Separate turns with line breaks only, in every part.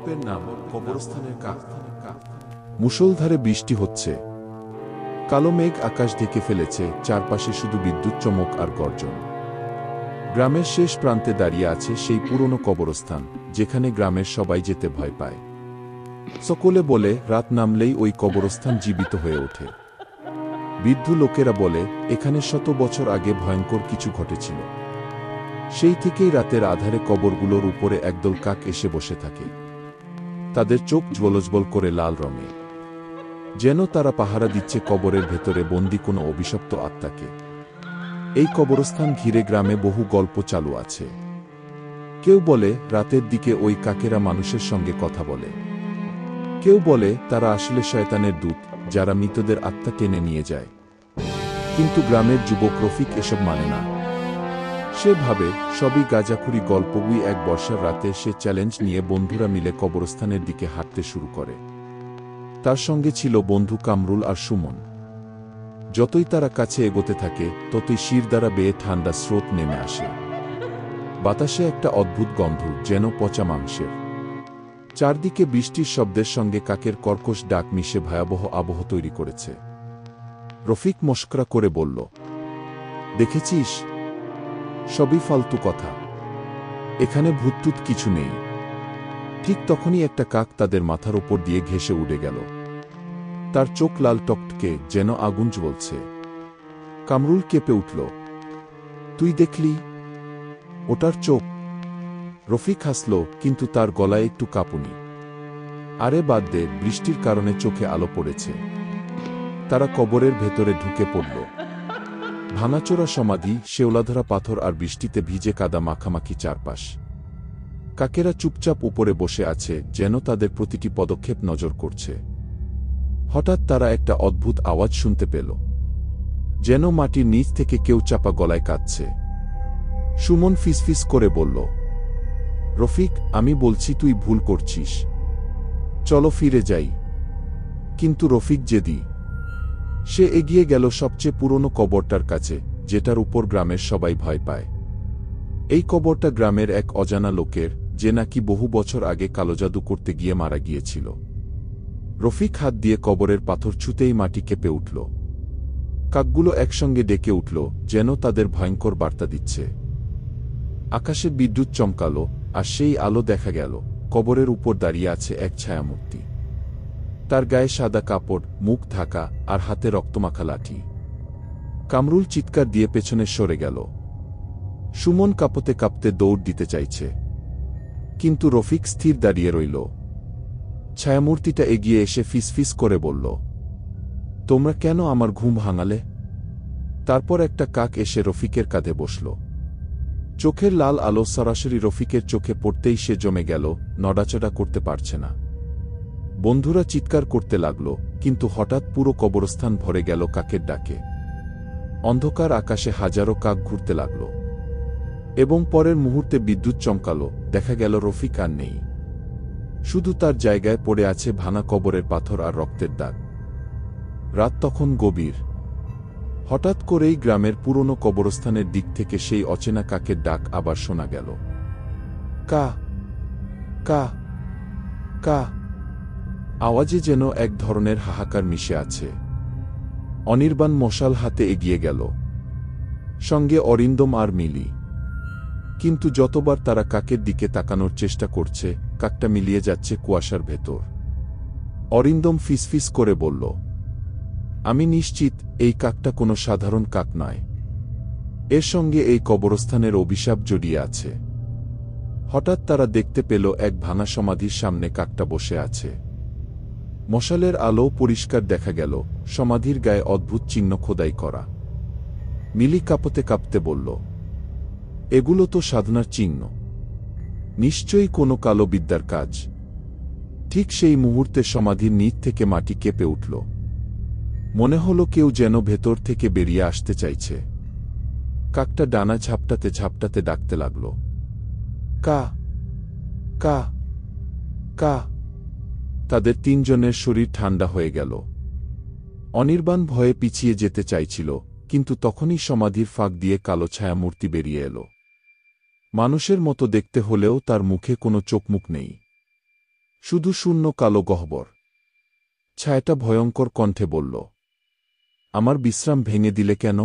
গল্পের নাম কবরস্থানের কাক। মুষলধারে বৃষ্টি হচ্ছে, কালো মেঘ আকাশ ঢেকে ফেলেছে, চারপাশে শুধু বিদ্যুৎ চমক আর গর্জন। গ্রামের শেষ প্রান্তে দাঁড়িয়ে আছে সেই পুরনো কবরস্থান, যেখানে গ্রামের সবাই যেতে ভয় পায়। সকলে বলে রাত নামলেই ওই কবরস্থান জীবিত হয়ে ওঠে। বৃদ্ধ লোকেরা বলে এখানে শত বছর আগে ভয়ঙ্কর কিছু ঘটেছিল। সেই থেকেই রাতের আধারে কবরগুলোর উপরে একদল কাক এসে বসে থাকে। তাদের চোখ জ্বলজ্বল করে লাল রঙে, যেন তারা পাহারা দিচ্ছে কবরের ভেতরে বন্দি কোনো অভিশপ্ত আত্মাকে। এই কবরস্থান ঘিরে গ্রামে বহু গল্প চালু আছে। কেউ বলে রাতের দিকে ওই কাকেরা মানুষের সঙ্গে কথা বলে। কেউ বলে তারা আসলে শয়তানের দূত, যারা মৃতদের আত্মা টেনে নিয়ে যায়। কিন্তু গ্রামের যুবক রফিক এসব মানে না। সে ভাবে সবই গাঁজাখুরি গল্পগুই। এক বর্ষার রাতে সে চ্যালেঞ্জ নিয়ে বন্ধুরা মিলে কবরস্থানের দিকে হাঁটতে শুরু করে। তার সঙ্গে ছিল বন্ধু কামরুল আর সুমন। যতই তারা কাছে এগোতে থাকে, ততই শির দ্বারা বেয়ে ঠান্ডা স্রোত নেমে আসে। বাতাসে একটা অদ্ভুত গন্ধ, যেন পচা মাংসের। চারদিকে বৃষ্টির শব্দের সঙ্গে কাকের কর্কশ ডাক মিশে ভয়াবহ আবহ তৈরি করেছে। রফিক মস্করা করে বলল, দেখেছিস, সবই ফালতু কথা, এখানে ভূতটুত কিছু নেই। ঠিক তখনই একটা কাক তাদের মাথার ওপর দিয়ে ঘেঁষে উড়ে গেল। তার চোখ লাল টকটকে, যেন আগুন জ্বলছে। কামরুল কেঁপে উঠল, তুই দেখলি ওটার চোখ? রফিক হাসল, কিন্তু তার গলায় একটু কাঁপুনি। আরে বাদ দে, বৃষ্টির কারণে চোখে আলো পড়েছে। তারা কবরের ভেতরে ঢুকে পড়ল। ভাঙাচোরা সমাধি, শেওলাধরা পাথর আর বৃষ্টিতে ভিজে কাদা মাখামাখি চারপাশ। কাকেরা চুপচাপ উপরে বসে আছে, যেন তাদের প্রতিটি পদক্ষেপ নজর করছে। হঠাৎ তারা একটা অদ্ভুত আওয়াজ শুনতে পেল, যেন মাটির নিচ থেকে কেউ চাপা গলায় কাঁদছে। সুমন ফিসফিস করে বলল, রফিক, আমি বলছি তুই ভুল করছিস, চলো ফিরে যাই। কিন্তু রফিক জেদি। সে এগিয়ে গেল সবচেয়ে পুরনো কবরটার কাছে, যেটার উপর গ্রামের সবাই ভয় পায়। এই কবরটা গ্রামের এক অজানা লোকের, যে নাকি বহু বছর আগে কালোজাদু করতে গিয়ে মারা গিয়েছিল। রফিক হাত দিয়ে কবরের পাথর ছুঁতেই মাটি কেঁপে উঠল। কাকগুলো একসঙ্গে ডেকে উঠল, যেন তাদের ভয়ঙ্কর বার্তা দিচ্ছে। আকাশে বিদ্যুৎ চমকালো, আর সেই আলো দেখা গেল কবরের উপর দাঁড়িয়ে আছে এক ছায়ামূর্তি। তার গায়ে সাদা কাপড়, মুখ ঢাকা, আর হাতে রক্তমাখা লাঠি। কামরুল চিৎকার দিয়ে পেছনে সরে গেল। সুমন কাঁপতে কাঁপতে দৌড় দিতে চাইছে, কিন্তু রফিক স্থির দাঁড়িয়ে রইল। ছায়ামূর্তিটা এগিয়ে এসে ফিসফিস করে বলল, তোমরা কেন আমার ঘুম ভাঙালে? তারপর একটা কাক এসে রফিকের কাঁধে বসল। চোখের লাল আলো সরাসরি রফিকের চোখে পড়তেই সে জমে গেল, নড়াচড়া করতে পারছে না। বন্ধুরা চিৎকার করতে লাগল, কিন্তু হঠাৎ পুরো কবরস্থান ভরে গেল কাকের ডাকে। অন্ধকার আকাশে হাজারো কাক ঘুরতে লাগল, এবং পরের মুহূর্তে বিদ্যুৎ চমকালো। দেখা গেল রফিক আর নেই, শুধু তার জায়গায় পড়ে আছে ভাঙা কবরের পাথর আর রক্তের দাগ। রাত তখন গভীর। হঠাৎ করেই গ্রামের পুরনো কবরস্থানের দিক থেকে সেই অচেনা কাকের ডাক আবার শোনা গেল, কা কা কা। আওয়াজে যেন এক ধরনের হাহাকার মিশে আছে। অনির্বাণ মশাল হাতে এগিয়ে গেল, সঙ্গে অরিন্দম আর মিলি। কিন্তু যতবার তারা কাকের দিকে তাকানোর চেষ্টা করছে, কাকটা মিলিয়ে যাচ্ছে কুয়াশার ভেতর। অরিন্দম ফিসফিস করে বলল, আমি নিশ্চিত এই কাকটা কোনো সাধারণ কাক নয়। এর সঙ্গে এই কবরস্থানের অভিশাপ জড়িয়ে আছে। হঠাৎ তারা দেখতে পেল এক ভাঙা সমাধির সামনে কাকটা বসে আছে। মশালের আলো পরিষ্কার দেখা গেল, সমাধির গায়ে অদ্ভুত চিহ্ন খোদাই করা। মিলি কাঁপতে কাঁপতে বলল, এগুলো তো সাধনার চিহ্ন, নিশ্চয়ই কোনো কালো বিদ্যার কাজ। ঠিক সেই মুহূর্তে সমাধির নিচ থেকে মাটি কেঁপে উঠল। মনে হলো কেউ যেন ভেতর থেকে বেরিয়ে আসতে চাইছে। কাকটা ডানা ঝাপটাতে ঝাপটাতে ডাকতে লাগল, কা কা কা। তাদের তিনজনের শরীর ঠান্ডা হয়ে গেল। অনির্বাণ ভয়ে পিছিয়ে যেতে চাইছিল, কিন্তু তখনই সমাধির ফাঁক দিয়ে কালো ছায়ামূর্তি বেরিয়ে এল। মানুষের মতো দেখতে হলেও তার মুখে কোনো চোখমুখ নেই। শুধু শূন্য কালো গহ্বর। ছায়াটা ভয়ঙ্কর কণ্ঠে বলল, আমার বিশ্রাম ভেঙে দিলে কেন?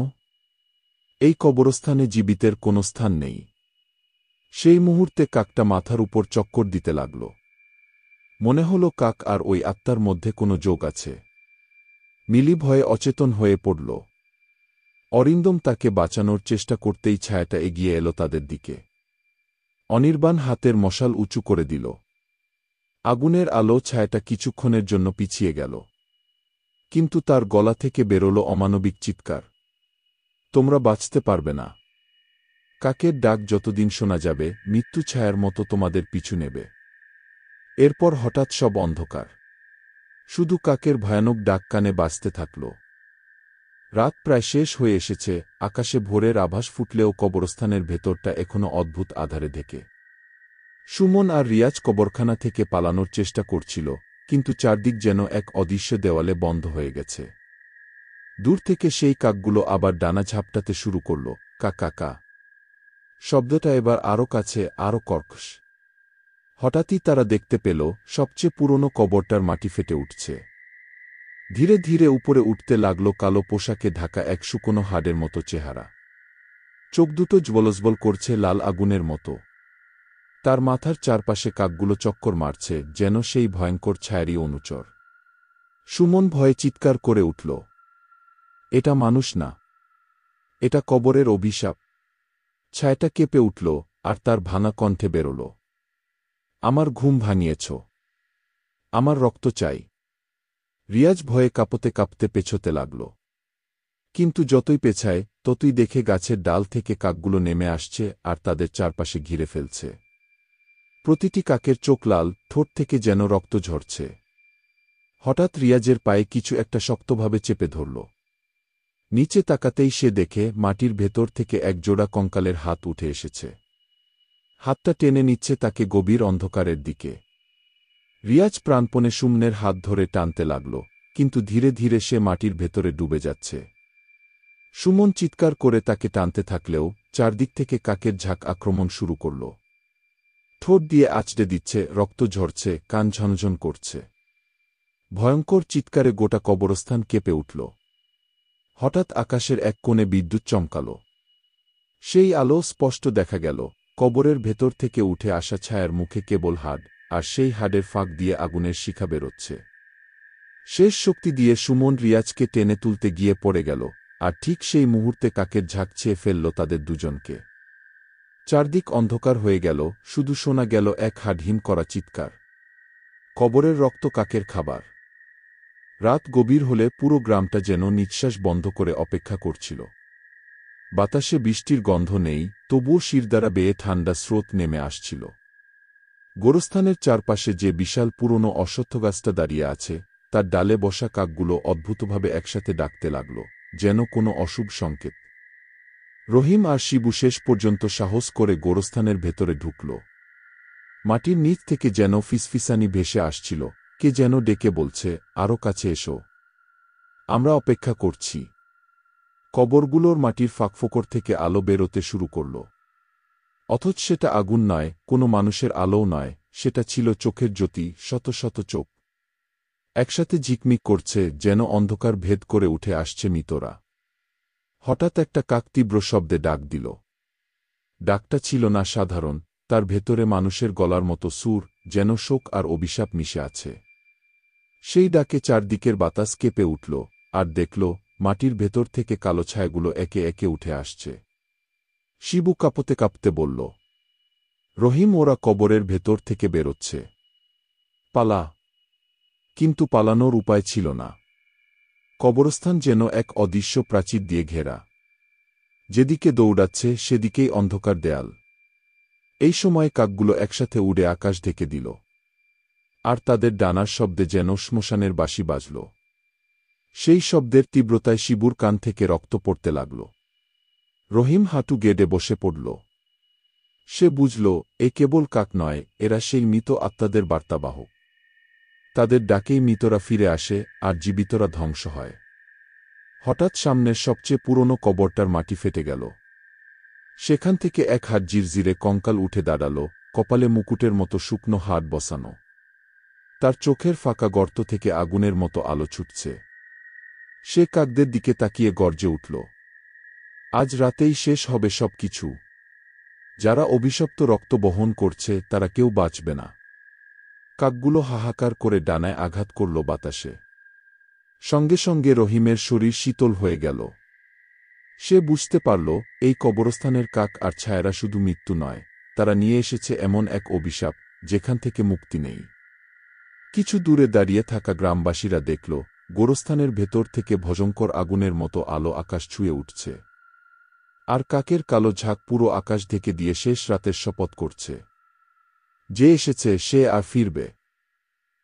এই কবরস্থানে জীবিতের কোনো স্থান নেই। সেই মুহূর্তে কাকটা মাথার উপর চক্কর দিতে লাগল। মনে হল কাক আর ওই আত্মার মধ্যে কোনো যোগ আছে। মিলি ভয়ে অচেতন হয়ে পড়ল। অরিন্দম তাকে বাঁচানোর চেষ্টা করতেই ছায়াটা এগিয়ে এল তাদের দিকে। অনির্বাণ হাতের মশাল উঁচু করে দিল। আগুনের আলো ছায়াটা কিছুক্ষণের জন্য পিছিয়ে গেল। কিন্তু তার গলা থেকে বেরোল অমানবিক চিৎকার, তোমরা বাঁচতে পারবে না। কাকের ডাক যতদিন শোনা যাবে মৃত্যু ছায়ার মতো তোমাদের পিছু নেবে। এরপর হঠাৎ সব অন্ধকার। শুধু কাকের ভয়ানক ডাক কানে বাজতে থাকল। রাত প্রায় শেষ হয়ে এসেছে, আকাশে ভোরের আভাস ফুটলেও কবরস্থানের ভেতরটা এখনো অদ্ভুত আধারে ঢেকে। সুমন আর রিয়াজ কবরখানা থেকে পালানোর চেষ্টা করছিল, কিন্তু চারদিক যেন এক অদৃশ্য দেওয়ালে বন্ধ হয়ে গেছে। দূর থেকে সেই কাকগুলো আবার ডানা ঝাপটাতে শুরু করল, কা কা কা। শব্দটা এবার আরও কাছে, আরও কর্কশ। হঠাৎই তারা দেখতে পেল সবচেয়ে পুরনো কবরটার মাটি ফেটে উঠছে। ধীরে ধীরে উপরে উঠতে লাগল কালো পোশাকে ঢাকা এক শুকনো হাড়ের মতো চেহারা। চোখ দুটো জ্বলজ্বল করছে লাল আগুনের মতো। তার মাথার চারপাশে কাকগুলো চক্কর মারছে, যেন সেই ভয়ঙ্কর ছায়ারই অনুচর। সুমন ভয়ে চিৎকার করে উঠল, এটা মানুষ না, এটা কবরের অভিশাপ। ছায়াটা কেঁপে উঠল, আর তার ভাঙা কণ্ঠে বেরোল, আমার ঘুম ভাঙিয়েছ, আমার রক্ত চাই। রিয়াজ ভয়ে কাঁপতে কাঁপতে পেছোতে লাগল। কিন্তু যতই পেছায় ততই দেখে গাছের ডাল থেকে কাকগুলো নেমে আসছে আর তাদের চারপাশে ঘিরে ফেলছে। প্রতিটি কাকের চোখ লাল, ঠোঁট থেকে যেন রক্ত ঝরছে। হঠাৎ রিয়াজের পায়ে কিছু একটা শক্তভাবে চেপে ধরল। নিচে তাকাতেই সে দেখে মাটির ভেতর থেকে এক জোড়া কঙ্কালের হাত উঠে এসেছে। হাতটা টেনে নিচ্ছে তাকে গভীর অন্ধকারের দিকে। রিয়াজ প্রাণপণে সুমনের হাত ধরে টানতে লাগল, কিন্তু ধীরে ধীরে সে মাটির ভেতরে ডুবে যাচ্ছে। সুমন চিৎকার করে তাকে টানতে থাকলেও চারদিক থেকে কাকের ঝাঁক আক্রমণ শুরু করল। ঠোঁট দিয়ে আঁচড়ে দিচ্ছে, রক্ত ঝরছে, কান ঝনঝন করছে। ভয়ঙ্কর চিৎকারে গোটা কবরস্থান কেঁপে উঠল। হঠাৎ আকাশের এক কোণে বিদ্যুৎ চমকাল। সেই আলো স্পষ্ট দেখা গেল, কবরের ভেতর থেকে উঠে আসা ছায়ার মুখে কেবল হাড়, আর সেই হাড়ের ফাঁক দিয়ে আগুনের শিখা বেরোচ্ছে। শেষ শক্তি দিয়ে সুমন রিয়াজকে টেনে তুলতে গিয়ে পড়ে গেল, আর ঠিক সেই মুহূর্তে কাকের ঝাঁক ছেয়ে ফেলল তাদের দুজনকে। চারদিক অন্ধকার হয়ে গেল, শুধু শোনা গেল এক হাড়হিম করা চিৎকার, কবরের রক্ত কাকের খাবার। রাত গভীর হলে পুরো গ্রামটা যেন নিঃশ্বাস বন্ধ করে অপেক্ষা করছিল। বাতাসে বৃষ্টির গন্ধ নেই, তবুও শিরদাঁড়া বেয়ে ঠান্ডা স্রোত নেমে আসছিল। গোরস্থানের চারপাশে যে বিশাল পুরনো অশ্বত্থগাছটা দাঁড়িয়ে আছে, তার ডালে বসা কাকগুলো অদ্ভুতভাবে একসাথে ডাকতে লাগল, যেন কোনো অশুভ সংকেত। রহিম আর শিবু শেষ পর্যন্ত সাহস করে গোরস্থানের ভেতরে ঢুকল। মাটির নিচ থেকে যেন ফিসফিসানি ভেসে আসছিল, কে যেন ডেকে বলছে, আরও কাছে এসো, আমরা অপেক্ষা করছি। কবরগুলোর মাটির ফাঁকফোকর থেকে আলো বেরোতে শুরু করল। অথচ সেটা আগুন নয়, কোনো মানুষের আলোও নয়, সেটা ছিল চোখের জ্যোতি, শত শত চোখ একসাথে ঝিকমিক করছে, যেন অন্ধকার ভেদ করে উঠে আসছে মৃতরা। হঠাৎ একটা কাক তীব্র শব্দে ডাক দিল। ডাকটা ছিল না সাধারণ, তার ভেতরে মানুষের গলার মতো সুর, যেন শোক আর অভিশাপ মিশে আছে। সেই ডাকে চারদিকের বাতাস কেঁপে উঠল, আর দেখল মাটির ভেতর থেকে কালো ছায়াগুলো একে একে উঠে আসছে। শিবু কাঁপতে কাঁপতে বলল, রহিম, ওরা কবরের ভেতর থেকে বেরোচ্ছে, পালা। কিন্তু পালানোর উপায় ছিল না। কবরস্থান যেন এক অদৃশ্য প্রাচীর দিয়ে ঘেরা। যেদিকে দৌড়াচ্ছে সেদিকেই অন্ধকার দেয়াল। এই সময় কাকগুলো একসাথে উড়ে আকাশ ঢেকে দিল, আর তাদের ডানার শব্দে যেন শ্মশানের বাঁশি বাজল। সেই শব্দের তীব্রতায় শিবুর কান থেকে রক্ত পড়তে লাগল। রহিম হাঁটু গেড়ে বসে পড়ল। সে বুঝল, এ কেবল কাক নয়, এরা সেই মৃত আত্মাদের বার্তাবাহক। তাদের ডাকেই মৃতরা ফিরে আসে, আর জীবিতরা ধ্বংস হয়। হঠাৎ সামনের সবচেয়ে পুরনো কবরটার মাটি ফেটে গেল। সেখান থেকে এক হাত জিরজিরে কঙ্কাল উঠে দাঁড়াল, কপালে মুকুটের মতো শুকনো হাড় বসানো। তার চোখের ফাঁকা গর্ত থেকে আগুনের মতো আলো ছুটছে। সে কাকদের দিকে তাকিয়ে গর্জে উঠল। আজ রাতেই শেষ হবে সব কিছু। যারা অভিশপ্ত রক্ত বহন করছে তারা কেউ বাঁচবে না। কাকগুলো হাহাকার করে ডানায় আঘাত করল বাতাসে। সঙ্গে সঙ্গে রহিমের শরীর শীতল হয়ে গেল। সে বুঝতে পারল, এই কবরস্থানের কাক আর ছায়ারা শুধু মৃত্যু নয়, তারা নিয়ে এসেছে এমন এক অভিশাপ যেখান থেকে মুক্তি নেই। কিছু দূরে দাঁড়িয়ে থাকা গ্রামবাসীরা দেখল, গোরস্থানের ভেতর থেকে ভয়ঙ্কর আগুনের মতো আলো আকাশ ছুঁয়ে উঠছে। আর কাকের কালো ঝাঁক পুরো আকাশ ঢেকে দিয়ে শেষ রাতের শপথ করছে। যে এসেছে সে আর ফিরবে